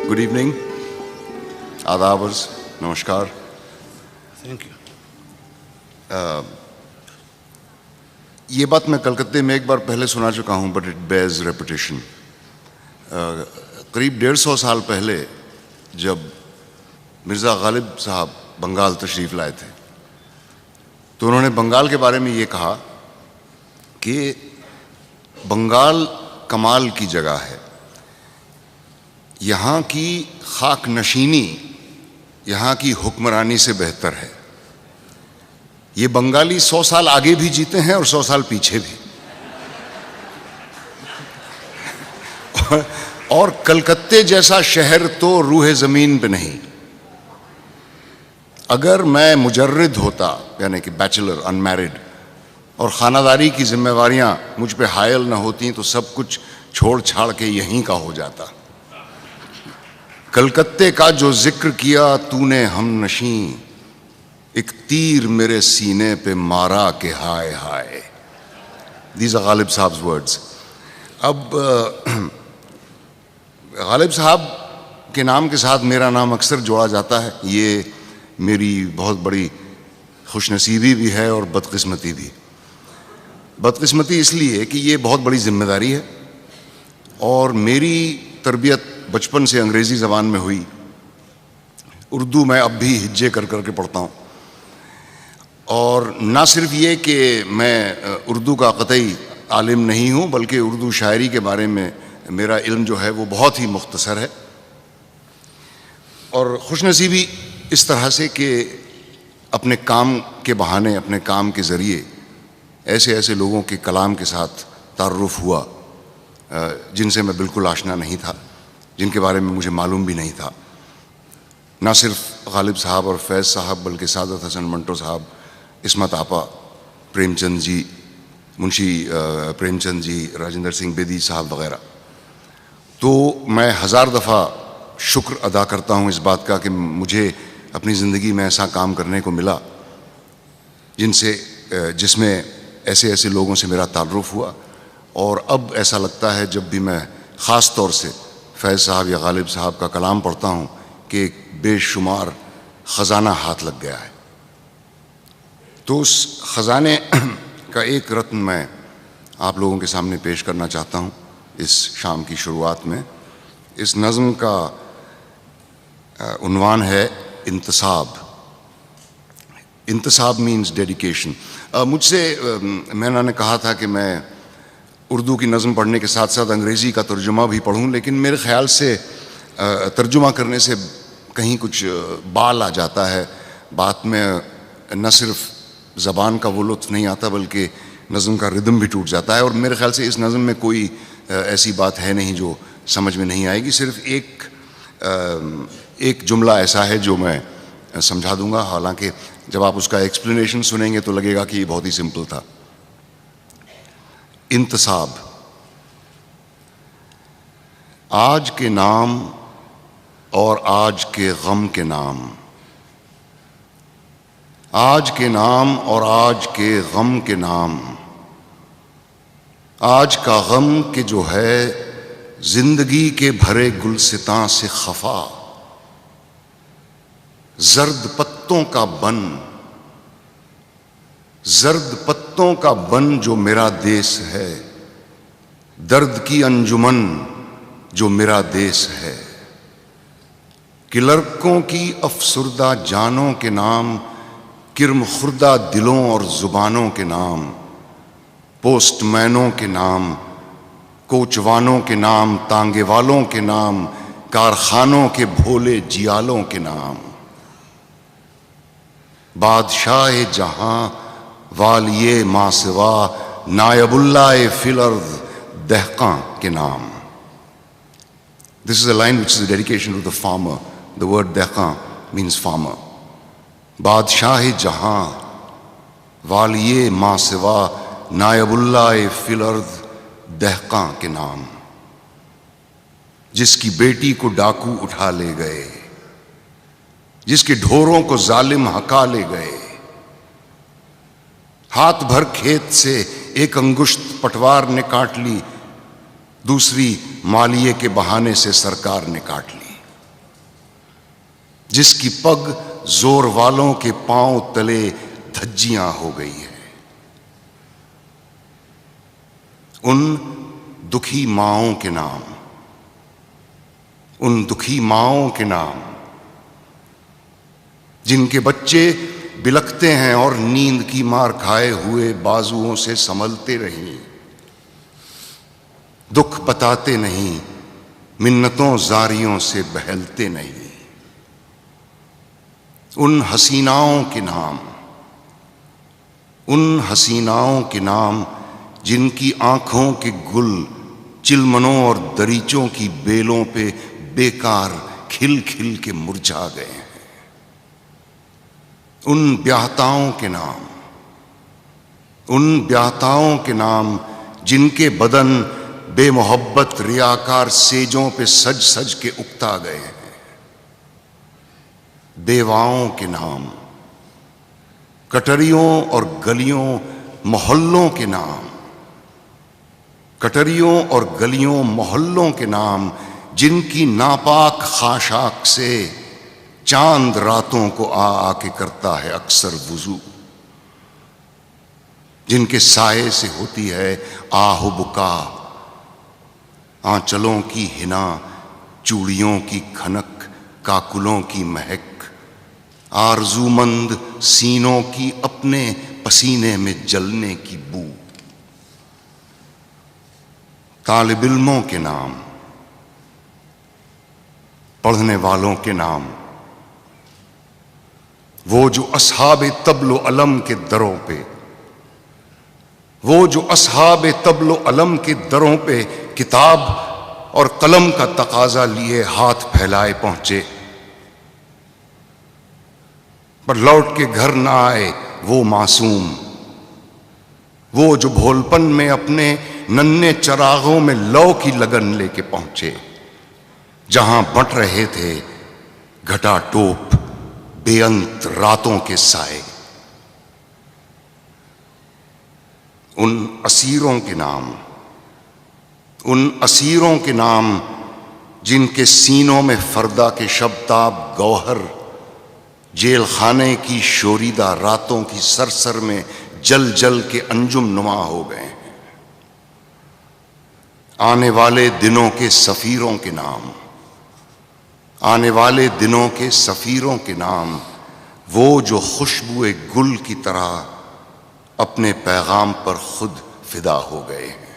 Good evening, आदाबर्स, नमस्कार। Thank you. ये बात मैं कलकत्ते में एक बार पहले सुना चुका हूँ, बट इट बेयर्स रेपिटेशन। करीब 150 साल पहले जब मिर्ज़ा गालिब साहब बंगाल तशरीफ़ लाए थे, तो उन्होंने बंगाल के बारे में ये कहा कि बंगाल कमाल की जगह है, यहाँ की खाक नशीनी यहाँ की हुक्मरानी से बेहतर है। ये बंगाली 100 साल आगे भी जीते हैं और 100 साल पीछे भी। और कलकत्ते जैसा शहर तो रूहे ज़मीन पे नहीं। अगर मैं मुजर्रिद होता, यानी कि बैचलर, अनमैरिड, और ख़ानादारी की जिम्मेवारियां मुझ पे हायल न होती तो सब कुछ छोड़ छाड़ के यहीं का हो जाता। कलकत्ते का जो जिक्र किया तूने हम नशी, एक तीर मेरे सीने पे मारा के हाय हाय। These are Ghalib sahab's words. अब गालिब साहब के नाम के साथ मेरा नाम अक्सर जोड़ा जाता है। ये मेरी बहुत बड़ी खुशनसीबी भी है और बदकिस्मती भी। बदकिस्मती इसलिए कि ये बहुत बड़ी जिम्मेदारी है, और मेरी तरबियत बचपन से अंग्रेज़ी ज़बान में हुई। उर्दू मैं अब भी हिज्जे कर कर के पढ़ता हूँ, और ना सिर्फ ये कि मैं उर्दू का क़तई आलिम नहीं हूँ, बल्कि उर्दू शायरी के बारे में मेरा इल्म जो है वो बहुत ही मुख्तसर है। और खुशनसीबी इस तरह से कि अपने काम के बहाने, अपने काम के ज़रिए ऐसे ऐसे लोगों के कलाम के साथ तारुफ़ हुआ जिनसे मैं बिल्कुल आशना नहीं था, जिनके बारे में मुझे मालूम भी नहीं था। ना सिर्फ गालिब साहब और फैज़ साहब, बल्कि सादत हसन मंटो साहब, इस्मत आपा, प्रेमचंद जी, मुंशी प्रेमचंद जी, राजेंद्र सिंह बेदी साहब वग़ैरह। तो मैं हज़ार दफ़ा शुक्र अदा करता हूँ इस बात का कि मुझे अपनी ज़िंदगी में ऐसा काम करने को मिला जिसमें ऐसे ऐसे लोगों से मेरा ताल्लुक़ हुआ। और अब ऐसा लगता है जब भी मैं ख़ास तौर से फैज़ साहब या गालिब साहब का कलाम पढ़ता हूँ कि एक बेशुमार ख़जाना हाथ लग गया है। तो उस ख़जाने का एक रत्न मैं आप लोगों के सामने पेश करना चाहता हूँ इस शाम की शुरुआत में। इस नज़्म का उन्वान है इंतसाब। इंतसाब मीन्स डेडिकेशन। मुझसे मैंने कहा था कि मैं उर्दू की नज़्म पढ़ने के साथ साथ अंग्रेज़ी का तर्जुमा भी पढ़ूं, लेकिन मेरे ख़्याल से तर्जुमा करने से कहीं कुछ बाल आ जाता है बात में। न सिर्फ ज़बान का वो लुत्फ़ नहीं आता, बल्कि नज़्म का रिदम भी टूट जाता है। और मेरे ख़्याल से इस नज़्म में कोई ऐसी बात है नहीं जो समझ में नहीं आएगी। सिर्फ एक जुमला ऐसा है जो मैं समझा दूंगा, हालांकि जब आप उसका एक्सप्लेनेशन सुनेंगे तो लगेगा कि ये बहुत ही सिंपल था। इंतसाब। आज के नाम और आज के गम के नाम, आज के नाम और आज के गम के नाम। आज का गम के जो है जिंदगी के भरे गुलसितां से खफा, जर्द पत्तों का बन, जर्द पत्तों का बन जो मेरा देश है, दर्द की अंजुमन जो मेरा देश है। कि लड़कों की अफसुर्दा जानों के नाम, किरम खुर्दा दिलों और जुबानों के नाम, पोस्टमैनों के नाम, कोचवानों के नाम, तांगे वालों के नाम, कारखानों के भोले जियालों के नाम। बादशाह जहां वालिये मासिवा, नायबुल्लाह फिल अर्द दहका के नाम। This is a line which is a dedication to the farmer. The word dehqa means farmer. बादशाह जहां वालिये मासिवा, नायबुल्लाह फिल अर्द दहका के नाम। जिसकी बेटी को डाकू उठा ले गए, जिसके ढोरों को जालिम हका ले गए। हाथ भर खेत से एक अंगुश्त पटवार ने काट ली, दूसरी मालिये के बहाने से सरकार ने काट ली। जिसकी पग जोर वालों के पांव तले धज्जियां हो गई है। उन दुखी माओं के नाम, उन दुखी माओं के नाम जिनके बच्चे बिलखते हैं और नींद की मार खाए हुए बाजुओं से संभलते नहीं, दुख बताते नहीं, मिन्नतों जारियों से बहलते नहीं। उन हसीनाओं के नाम, उन हसीनाओं के नाम जिनकी आंखों के गुल चिलमनों और दरीचों की बेलों पे बेकार खिल खिल के मुरझा गए हैं। उन ब्याहताओं के नाम, उन ब्याहताओं के नाम जिनके बदन बेमोहब्बत रियाकार सेजों पे सज सज के उकता गए हैं। बेवाओं के नाम, कटरियों और गलियों मोहल्लों के नाम, कटरियों और गलियों मोहल्लों के नाम जिनकी नापाक खाशाक से चांद रातों को आ आके करता है अक्सर वुजू, जिनके साये से होती है आह बुका, आंचलों की हिना, चूड़ियों की खनक, काकुलों की महक, आरजूमंद सीनों की अपने पसीने में जलने की बू। तालिब इल्मों के नाम, पढ़ने वालों के नाम, वो जो अस्हाबे तबलो अलम के दरों पे, वो जो अस्हाबे तबलो अलम के दरों पे किताब और कलम का तकाजा लिए हाथ फैलाए पहुंचे, पर लौट के घर ना आए वो मासूम, वो जो भोलपन में अपने नन्हे चरागों में लौ की लगन लेके पहुंचे, जहां बंट रहे थे घटा टोप बेअंत रातों के साए। उन असीरों के नाम, उन असीरों के नाम जिनके सीनों में फरदा के शब्ताब गौहर जेल खाने की शोरीदा रातों की सरसर में जल जल के अंजुम नुमा हो गए हैं। आने वाले दिनों के सफीरों के नाम, आने वाले दिनों के सफीरों के नाम, वो जो खुशबुए गुल की तरह अपने पैगाम पर खुद फिदा हो गए हैं।